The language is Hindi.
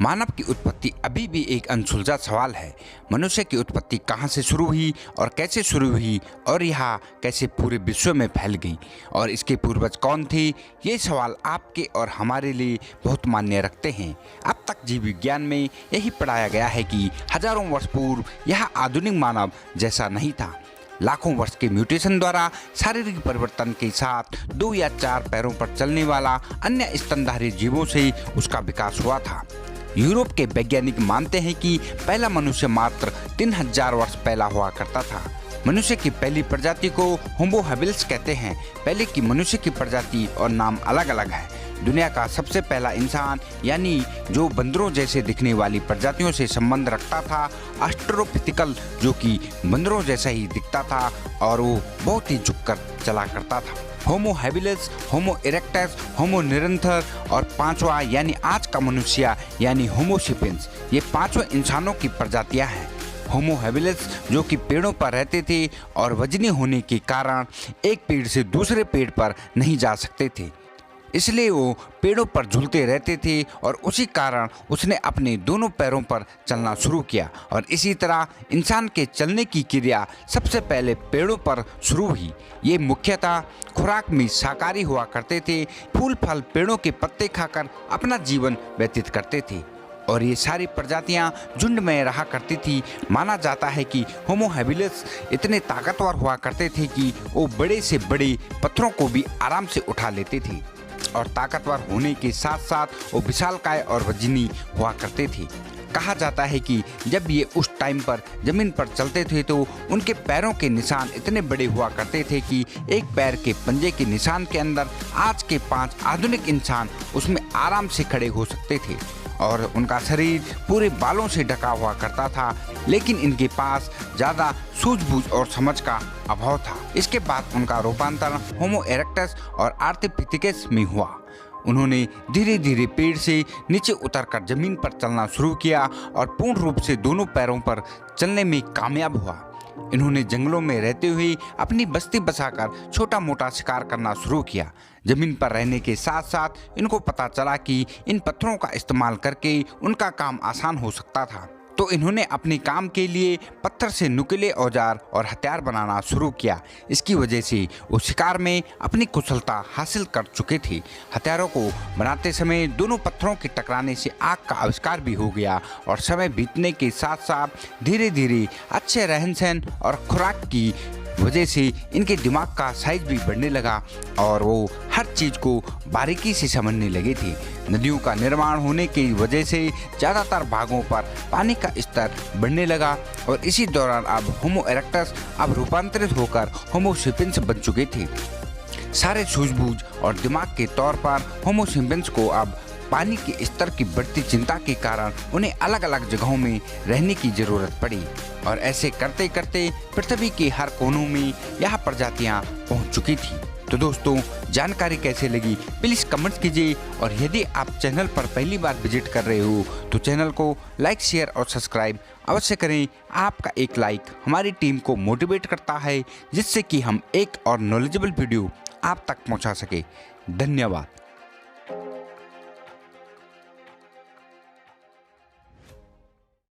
मानव की उत्पत्ति अभी भी एक अनसुलझा सवाल है। मनुष्य की उत्पत्ति कहाँ से शुरू हुई और कैसे शुरू हुई और यह कैसे पूरे विश्व में फैल गई और इसके पूर्वज कौन थे, ये सवाल आपके और हमारे लिए बहुत मायने रखते हैं। अब तक जीव विज्ञान में यही पढ़ाया गया है कि हजारों वर्ष पूर्व यह आधुनिक मानव जैसा नहीं था। लाखों वर्ष के म्यूटेशन द्वारा शारीरिक परिवर्तन के साथ 2 या 4 पैरों पर चलने वाला अन्य स्तनधारी जीवों से उसका विकास हुआ था। यूरोप के वैज्ञानिक मानते हैं कि पहला मनुष्य मात्र 3000 वर्ष पहला हुआ करता था। मनुष्य की पहली प्रजाति को होमो हैबिलिस कहते हैं। पहले की मनुष्य की प्रजाति और नाम अलग अलग है। दुनिया का सबसे पहला इंसान यानी जो बंदरों जैसे दिखने वाली प्रजातियों से संबंध रखता था, ऑस्ट्रोपिथिकल, जो कि बंदरों जैसा ही दिखता था और वो बहुत ही झुककर चला करता था। होमो हैबिलिस, होमो इरेक्टस, होमो निरंथर और पांचवा यानी आज का मनुष्य यानी होमो सेपियंस, ये पांचों इंसानों की प्रजातियां हैं। होमो हैबिलिस जो कि पेड़ों पर रहते थे और वजनी होने के कारण एक पेड़ से दूसरे पेड़ पर नहीं जा सकते थे, इसलिए वो पेड़ों पर झूलते रहते थे और उसी कारण उसने अपने दोनों पैरों पर चलना शुरू किया और इसी तरह इंसान के चलने की क्रिया सबसे पहले पेड़ों पर शुरू हुई। ये मुख्यतः खुराक में शाकाहारी हुआ करते थे, फूल फल पेड़ों के पत्ते खाकर अपना जीवन व्यतीत करते थे और ये सारी प्रजातियां झुंड में रहा करती थी। माना जाता है कि होमो हैबिलिस इतने ताकतवर हुआ करते थे कि वो बड़े से बड़े पत्थरों को भी आराम से उठा लेते थे और ताकतवर होने के साथ साथ वो विशालकाय और वजनी हुआ करते थे। कहा जाता है कि जब ये उस टाइम पर जमीन पर चलते थे तो उनके पैरों के निशान इतने बड़े हुआ करते थे कि एक पैर के पंजे के निशान के अंदर आज के 5 आधुनिक इंसान उसमें आराम से खड़े हो सकते थे और उनका शरीर पूरे बालों से ढका हुआ करता था, लेकिन इनके पास ज़्यादा सूझबूझ और समझ का अभाव था। इसके बाद उनका रूपांतरण होमो इरेक्टस और आर्थ्रोपिथेकस में हुआ। उन्होंने धीरे धीरे पेड़ से नीचे उतरकर जमीन पर चलना शुरू किया और पूर्ण रूप से दोनों पैरों पर चलने में कामयाब हुआ। इन्होंने जंगलों में रहते हुए अपनी बस्ती बसाकर छोटा मोटा शिकार करना शुरू किया। जमीन पर रहने के साथ साथ इनको पता चला कि इन पत्थरों का इस्तेमाल करके उनका काम आसान हो सकता था, तो इन्होंने अपने काम के लिए पत्थर से नुकीले औजार और हथियार बनाना शुरू किया। इसकी वजह से वो शिकार में अपनी कुशलता हासिल कर चुके थे। हथियारों को बनाते समय दोनों पत्थरों के टकराने से आग का आविष्कार भी हो गया और समय बीतने के साथ साथ धीरे धीरे अच्छे रहन सहन और खुराक की वजह से इनके दिमाग का साइज भी बढ़ने लगा और वो हर चीज़ को बारीकी से समझने लगे थे। नदियों का निर्माण होने की वजह से ज़्यादातर भागों पर पानी का स्तर बढ़ने लगा और इसी दौरान अब होमो इरेक्टस अब रूपांतरित होकर होमो सेपियंस बन चुके थे। सारे सूझबूझ और दिमाग के तौर पर होमो सेपियंस को अब पानी के स्तर की बढ़ती चिंता के कारण उन्हें अलग अलग जगहों में रहने की जरूरत पड़ी और ऐसे करते करते पृथ्वी के हर कोनों में यह प्रजातियां पहुंच चुकी थी। तो दोस्तों, जानकारी कैसे लगी प्लीज़ कमेंट्स कीजिए और यदि आप चैनल पर पहली बार विजिट कर रहे हो तो चैनल को लाइक शेयर और सब्सक्राइब अवश्य करें। आपका एक लाइक हमारी टीम को मोटिवेट करता है जिससे कि हम एक और नॉलेजेबल वीडियो आप तक पहुंचा सके। धन्यवाद।